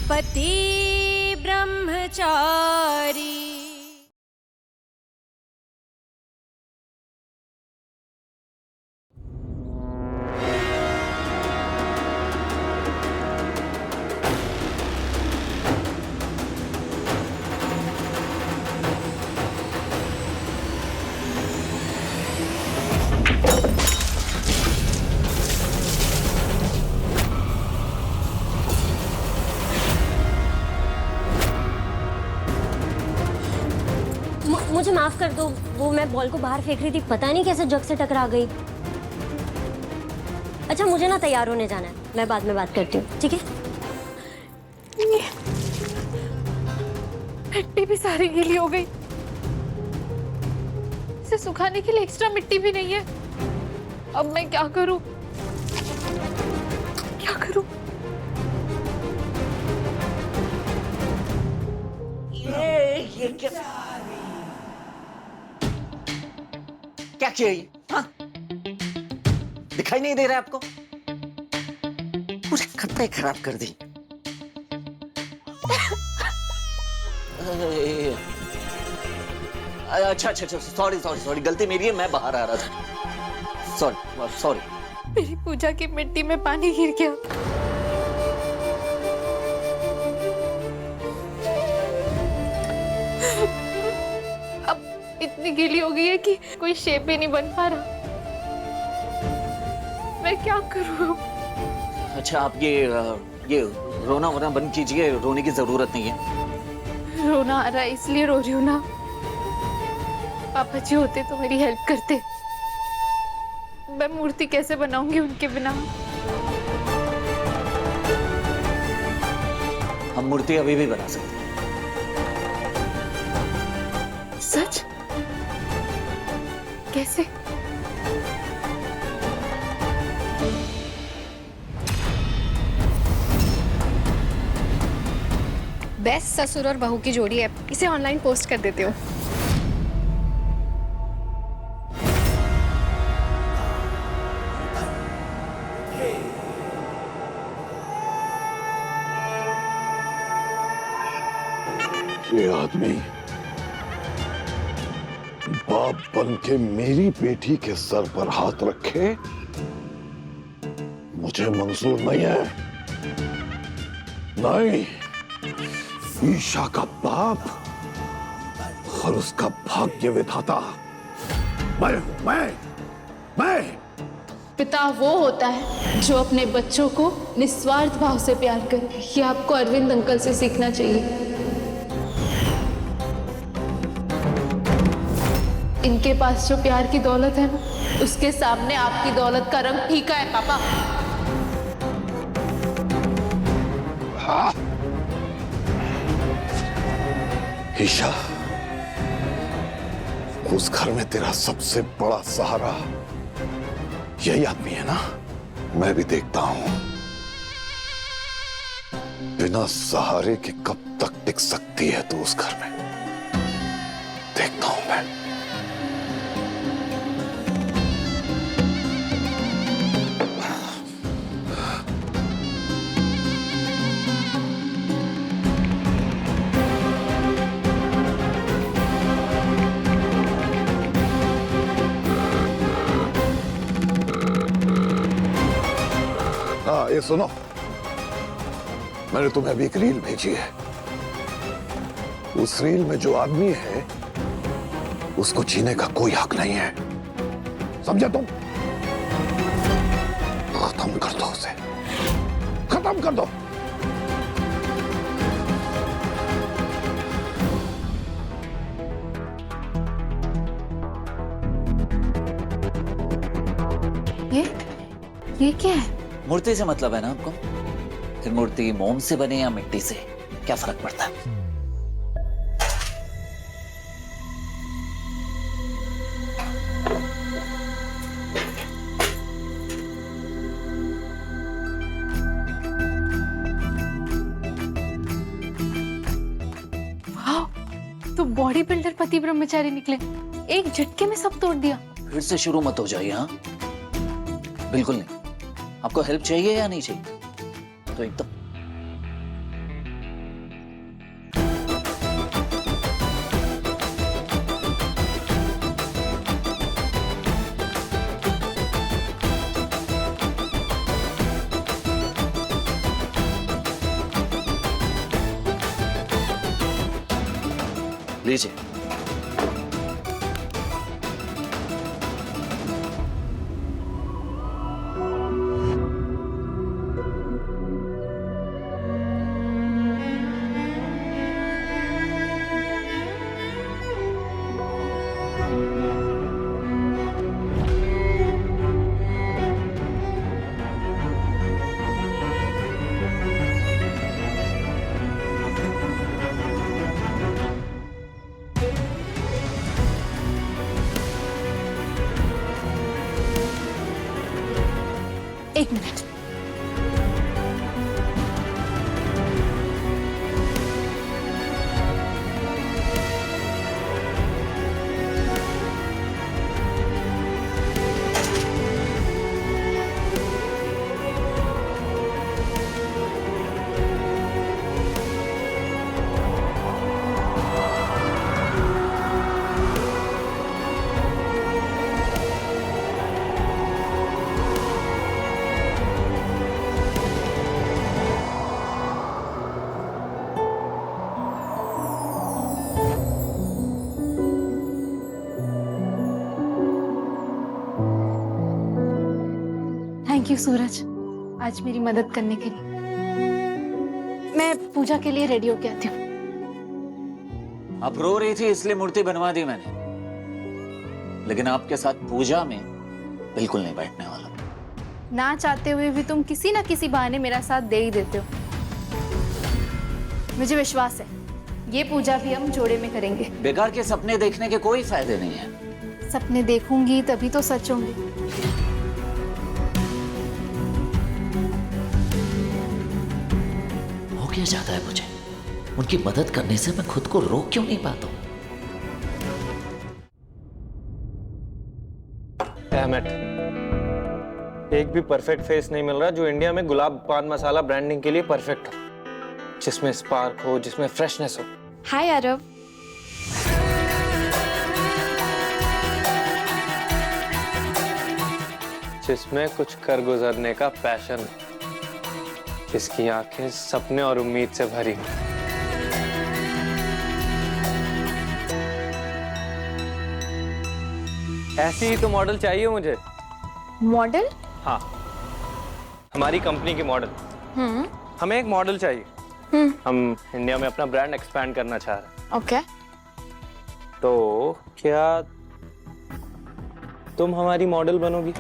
पति ब्रह्मचारी। मुझे माफ कर दो, वो मैं बॉल को बाहर फेंक रही थी, पता नहीं कैसे जग से टकरा गई। अच्छा मुझे ना तैयार होने जाना है, मैं बाद में बात करती हूँ, ठीक है? मिट्टी भी सारी गीली हो गई, इसे सुखाने के लिए एक्स्ट्रा मिट्टी भी नहीं है। अब मैं क्या करूं? क्या करूं? ये क्या किया ये? हाँ? दिखाई नहीं दे रहा आपको? पूरे कपड़े खराब कर दी। अच्छा अच्छा अच्छा, सॉरी सॉरी सॉरी, गलती मेरी है, मैं बाहर आ रहा था। Sorry sorry. मेरी पूजा की मिट्टी में पानी गिर गया। अब इतनी गीली हो गई है कि कोई शेप ही नहीं बन पा रहा। मैं क्या करूं? अच्छा आप ये रोना वोना बंद कीजिए, रोने की जरूरत नहीं है। रोना आ रहा है इसलिए रो रही हूं ना। पापा जी होते तो मेरी हेल्प करते। मैं मूर्ति कैसे बनाऊंगी उनके बिना? हम मूर्ति अभी भी बना सकते हैं। सच? कैसे? बेस्ट ससुर और बहू की जोड़ी है, इसे ऑनलाइन पोस्ट कर देती हूँ। ये आदमी बाप बन के मेरी बेटी के सर पर हाथ रखे, मुझे मंजूर नहीं है। नहीं, ईशा का बाप और उसका भाग्य विधाता मैं पिता वो होता है जो अपने बच्चों को निस्वार्थ भाव से प्यार करे। ये आपको अरविंद अंकल से सीखना चाहिए। इनके पास जो प्यार की दौलत है ना, उसके सामने आपकी दौलत का रंग फीका है पापा। हाँ। ईशा, उस घर में तेरा सबसे बड़ा सहारा यही आदमी है ना? मैं भी देखता हूं बिना सहारे के कब तक टिक सकती है तू उस घर में। देखता हूं मैं। हाँ, ये सुनो, मैंने तुम्हें अभी एक रील भेजी है। उस रील में जो आदमी है उसको जीने का कोई हक नहीं है, समझे तुम? खत्म कर दो उसे, खत्म कर दो। ये क्या है? मूर्ति से मतलब है ना आपको? फिर मूर्ति मोम से बने या मिट्टी से, क्या फर्क पड़ता है? वाह, तो बॉडी बिल्डर पति ब्रह्मचारी निकले। एक झटके में सब तोड़ दिया। फिर से शुरू मत हो जाइए। हाँ, बिल्कुल नहीं। आपको हेल्प चाहिए या नहीं चाहिए? तो एकदम लीजिए। एक मिनट। थैंक यू सूरज, आज मेरी मदद करने के लिए। मैं पूजा के लिए रेडी होके आती हूँ। आप रो रही थी इसलिए मूर्ति बनवा दी मैंने, लेकिन आपके साथ पूजा में बिल्कुल नहीं बैठने वाला। ना चाहते हुए भी तुम किसी ना किसी बहाने मेरा साथ दे ही देते हो। मुझे विश्वास है ये पूजा भी हम जोड़े में करेंगे। बेकार के सपने देखने के कोई फायदे नहीं है। सपने देखूंगी तभी तो सच होंगे। हो क्या जाता है मुझे? उनकी मदद करने से मैं खुद को रोक क्यों नहीं पाता हूँ? एक भी परफेक्ट फेस नहीं मिल रहा जो इंडिया में गुलाब पान मसाला ब्रांडिंग के लिए परफेक्ट हो, जिसमें स्पार्क हो, जिसमें फ्रेशनेस हो। हाय आरव। जिसमें कुछ कर गुजरने का पैशन, जिसकी आंखें सपने और उम्मीद से भरी। ऐसी ही तो मॉडल चाहिए मुझे। मॉडल? हाँ, हमारी कंपनी की मॉडल। हमें एक मॉडल चाहिए। हम इंडिया में अपना ब्रांड एक्सपैंड करना चाह रहे हैं। ओके। तो क्या तुम हमारी मॉडल बनोगी?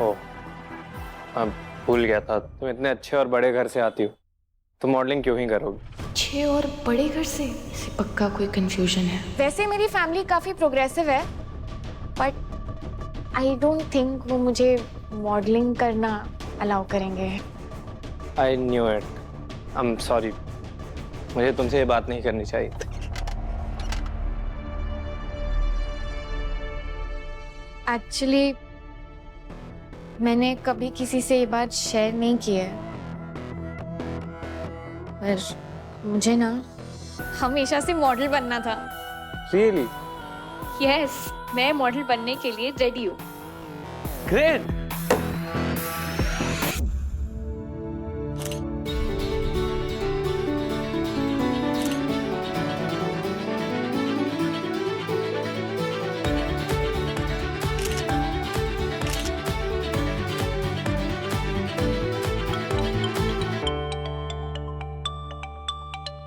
ओ, मैं भूल गया था, तुम इतने अच्छे और बड़े घर से आती हो, तो मॉडलिंग क्यों ही करोगी? अच्छे और बड़े घर से? इसे पक्का कोई कंफ्यूजन है। वैसे मेरी फैमिली काफी प्रोग्रेसिव है, बट आई डोंट थिंक वो मुझे मॉडलिंग करना अलाउ करेंगे। I knew it. I am sorry, मुझे तुमसे ये बात नहीं करनी चाहिए थी। एक्चुअली मैंने कभी किसी से ये बात शेयर नहीं की है, पर मुझे ना हमेशा से मॉडल बनना था। रियली? यस, मैं मॉडल बनने के लिए रेडी हूँ। Great.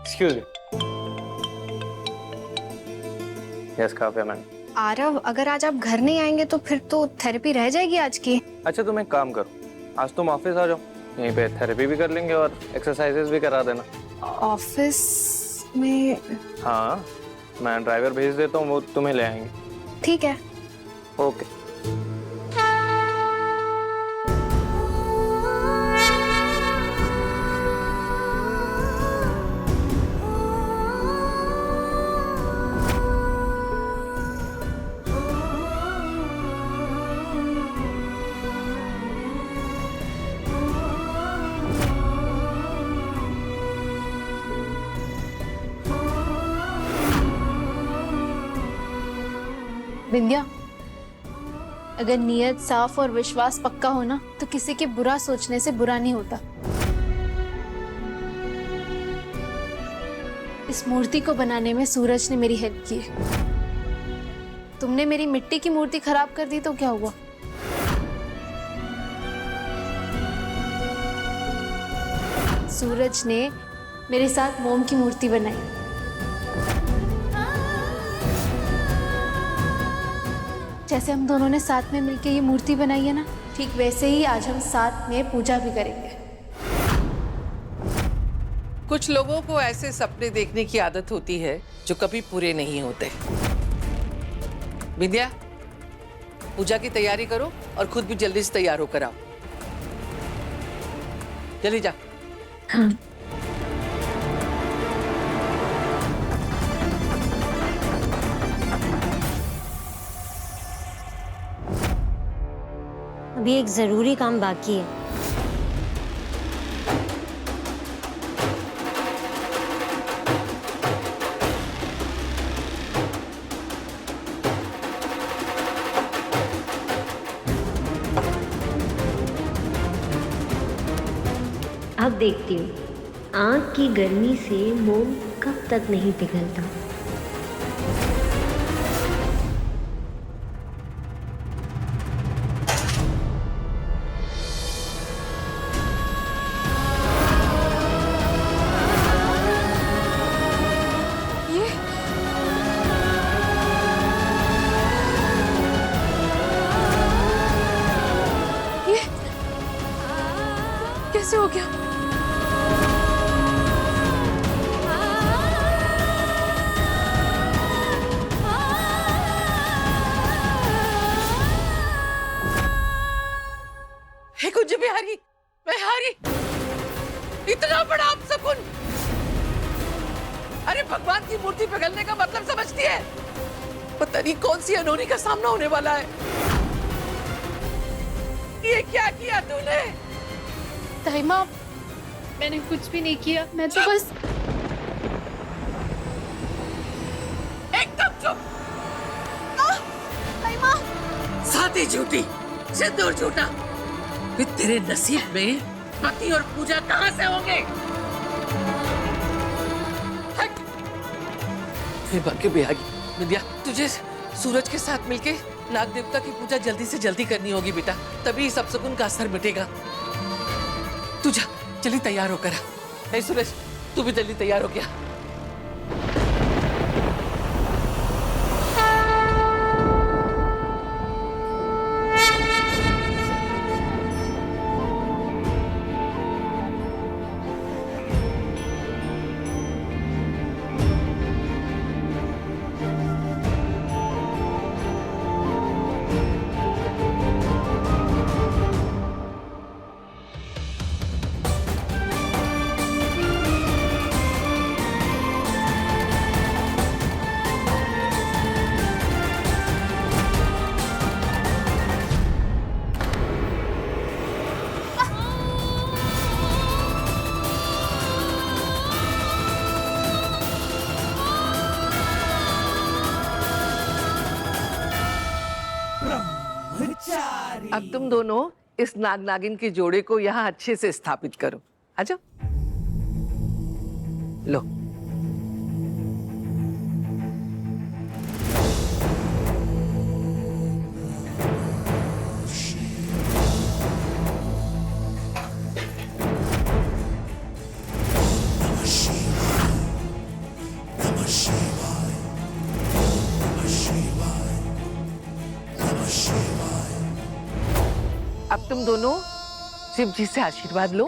Excuse me. Yes Kavya ma'am. Aarav, अगर आज आप घर नहीं आएंगे तो फिर तो थेरेपी रह जाएगी आज की। अच्छा तुम एक काम करो, आज तुम ऑफिस आ जाओ, यहीं पे थेरेपी भी कर लेंगे और एक्सरसाइजेस भी करा देना। ऑफिस में? हाँ, मैं ड्राइवर भेज देता हूँ, वो तुम्हें ले आएंगे। ठीक है। ओके। विंध्या, अगर नियत साफ और विश्वास पक्का हो ना, तो किसी के बुरा सोचने से बुरा नहीं होता। इस मूर्ति को बनाने में सूरज ने मेरी हेल्प की है। तुमने मेरी मिट्टी की मूर्ति खराब कर दी तो क्या हुआ? सूरज ने मेरे साथ मोम की मूर्ति बनाई। जैसे हम दोनों ने साथ में मिलकर ये मूर्ति बनाई है ना, ठीक वैसे ही आज हम साथ में पूजा भी करेंगे। कुछ लोगों को ऐसे सपने देखने की आदत होती है जो कभी पूरे नहीं होते। विद्या, पूजा की तैयारी करो और खुद भी जल्दी से तैयार होकर आओ। चली जा। हाँ। अभी एक जरूरी काम बाकी है। अब देखती हूँ आग की गर्मी से मोम कब तक नहीं पिघलता। ये कैसे हो गया? हे कुछ बिहारी, मैं हारी। इतना बड़ा अपशकुन। अरे भगवान की मूर्ति पिघलने का मतलब समझती है? पता नहीं कौन सी अनहोनी का सामना होने वाला है। ये क्या किया तूने? ताई माँ, मैंने कुछ भी नहीं किया। मैं तो बस एकदम चुप। ताई माँ, साथी झूठी, सिंदूर झूठा। फिर तेरे नसीब में पति और पूजा कहां से होंगे? हट। हे बाकी बिहारी, विद्या, तुझे सूरज के साथ मिलके नाग देवता की पूजा जल्दी से जल्दी करनी होगी बेटा, तभी इस अपशकुन का असर मिटेगा। तू जा, जल्दी तैयार होकर आ। हे सूरज, तू भी जल्दी तैयार हो गया। अब तुम दोनों इस नाग नागिन के जोड़े को यहाँ अच्छे से स्थापित करो। आजाओ। लो। अब तुम दोनों शिव जी से आशीर्वाद लो।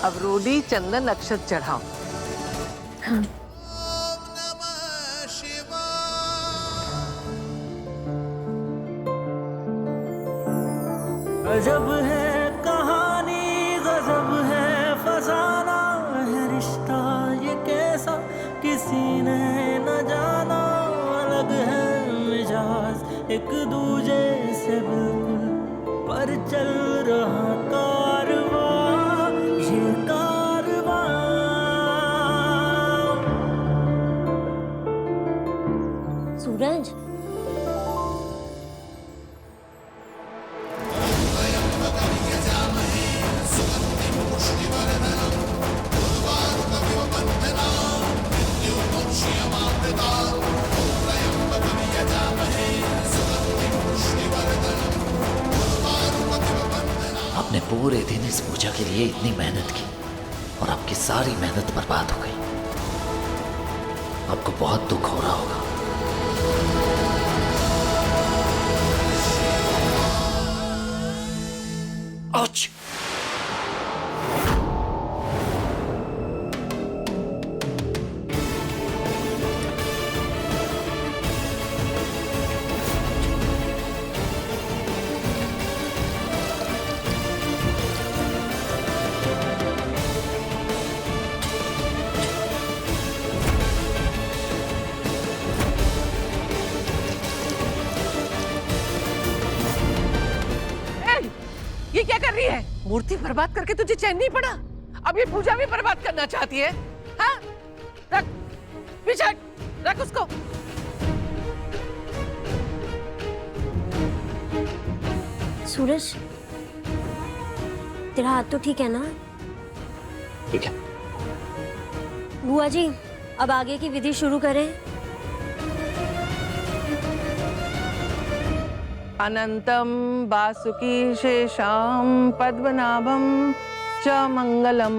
अब रोली, चंदन, अक्षत चढ़ाओ। हाँ। गजब है कहानी, गजब है फसाना है रिश्ता ये कैसा किसी ने न जाना। अलग है मिजाज एक दूजे से बिल्कुल, पर चल रहा कारवां ये कारवां। दिन इस पूजा के लिए इतनी मेहनत की और आपकी सारी मेहनत बर्बाद हो गई। आपको बहुत दुख हो रहा होगा। Ouch! ये क्या कर रही है? मूर्ति बर्बाद करके तुझे चैन नहीं पड़ा? अब ये पूजा भी बर्बाद करना चाहती है? हाँ? रख, पीछे रख उसको। सूरज, तेरा हाथ तो ठीक है ना? ठीक है। बुआ जी, अब आगे की विधि शुरू करें। अनंतम वासुकी शेषाम पद्मनाभम च मंगलम।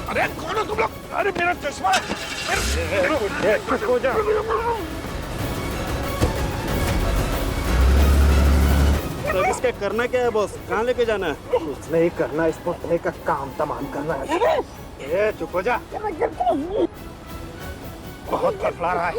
अरे कौन हो तुम लोग? अरे मेरा चश्मा! हो जा। सर्विस क्या करना क्या है बॉस? कहाँ लेके जाना है? कुछ नहीं करना, इस पुतले का काम तमाम करना है। ये चुप हो जा। बहुत फड़फड़ा रहा है।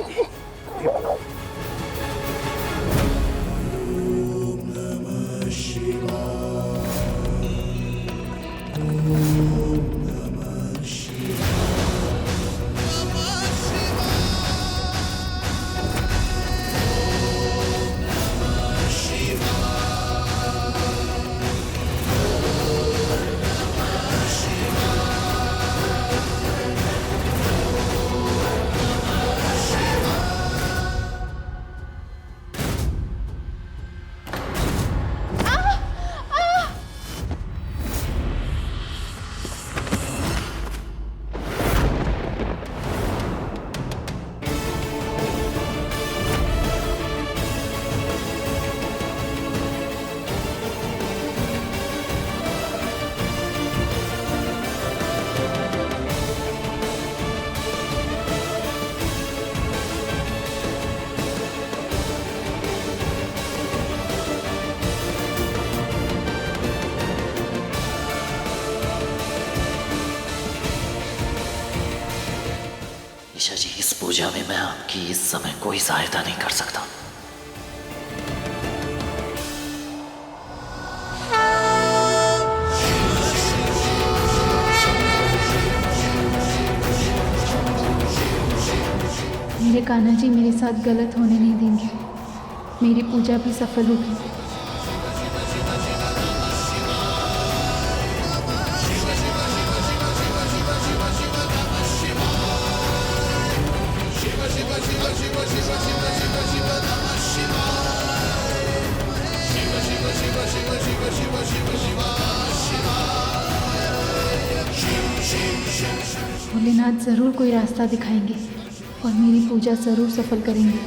ईशा जी, इस पूजा में मैं आपकी इस समय कोई सहायता नहीं कर सकता। मेरे कान्हा जी मेरे साथ गलत होने नहीं देंगे। मेरी पूजा भी सफल होगी। भोलेनाथ जरूर कोई रास्ता दिखाएंगे और मेरी पूजा जरूर सफल करेंगे।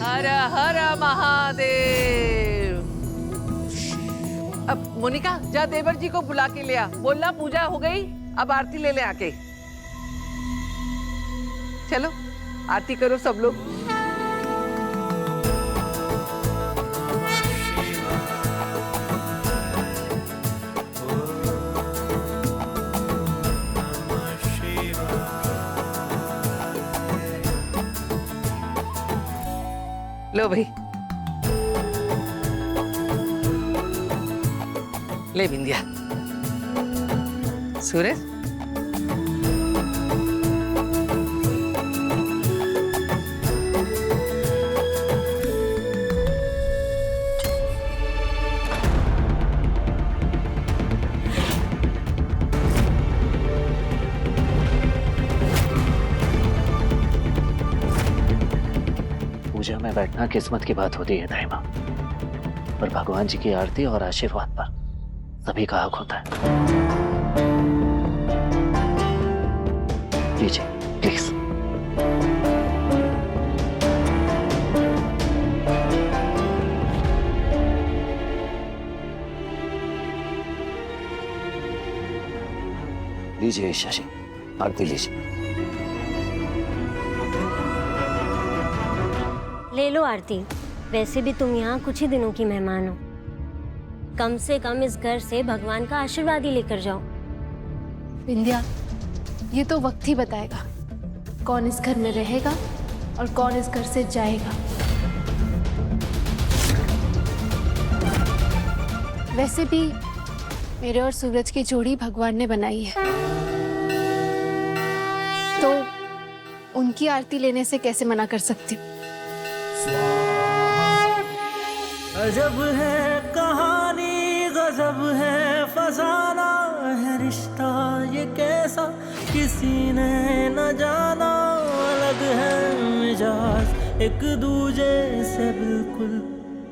हर हर महादेव। अब मोनिका, जा देवर जी को बुला के ले आ। बोलना पूजा हो गई, अब आरती ले ले आके। चलो आरती करो सब लोग। लो भाई, ले बिंदिया। सूरज, पूजा में बैठना किस्मत की बात होती है दाइमा, पर भगवान जी की आरती और आशीर्वाद पर सभी का हक होता है। लीजिए प्लीज। लीजिए ईशा जी, आरती लीजिए। ले लो आरती। वैसे भी तुम यहाँ कुछ ही दिनों की मेहमान हो, कम से कम इस घर से भगवान का आशीर्वाद ही लेकर जाओ। विंध्या, ये तो वक्त ही बताएगा कौन इस घर में रहेगा और कौन इस घर से जाएगा। वैसे भी मेरे और सूरज की जोड़ी भगवान ने बनाई है, तो उनकी आरती लेने से कैसे मना कर सकती हूँ। अजब है कहानी, गजब है फसाना है रिश्ता ये कैसा, किसी ने न जाना। अलग है मिजाज एक दूजे से बिल्कुल,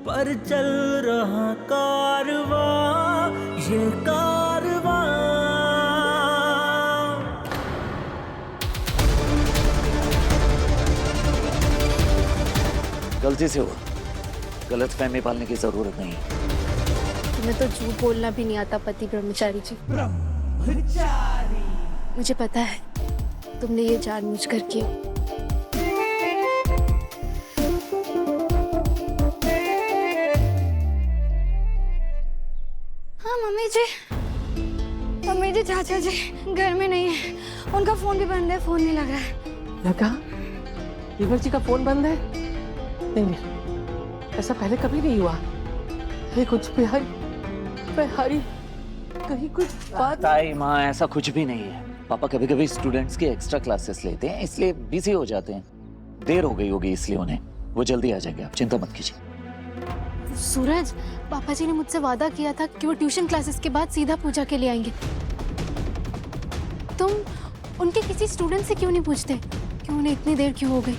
पर चल रहा कारवां ये कारवां। गलती से हुआ, गलत फहमी पालने की जरूरत नहीं है। तुम्हें तो झूठ बोलना भी नहीं आता पति ब्रह्मचारी जी। मुझे पता है तुमने ये जानबूझकर किया। हाँ मम्मी जी चाचा जी घर में नहीं है, उनका फोन भी बंद है, फोन नहीं लग रहा है। लगा देवर जी का फोन बंद है? नहीं, ऐसा पहले कभी नहीं हुआ। ये कुछ बिहारी कहीं कुछ बात। ताई माँ, ऐसा कुछ भी नहीं है। पापा कभी कभी स्टूडेंट्स की एक्स्ट्रा क्लासेस लेते हैं, इसलिए बिजी हो जाते हैं। देर हो गई होगी इसलिए उन्हें। वो जल्दी आ जाएंगे, आप चिंता मत कीजिए। सूरज, पापा जी ने मुझसे वादा किया था कि वो ट्यूशन क्लासेस के बाद सीधा पूजा के लिए आएंगे। तुम उनके किसी स्टूडेंट से क्यों नहीं पूछते कि उन्हें इतनी देर क्यों हो गई?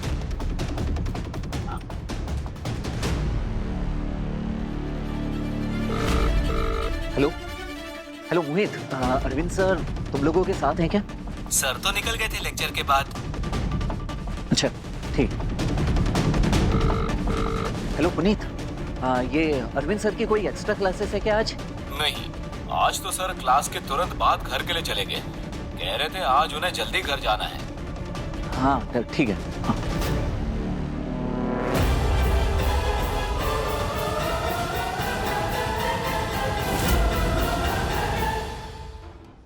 हेलो मोहित, अरविंद सर तुम लोगों के साथ हैं क्या? सर तो निकल गए थे लेक्चर के बाद। अच्छा ठीक। हेलो पुनीत, ये अरविंद सर की कोई एक्स्ट्रा क्लासेस है क्या आज? नहीं, आज तो सर क्लास के तुरंत बाद घर के लिए चले गए। कह रहे थे आज उन्हें जल्दी घर जाना है। हाँ ठीक है। हाँ।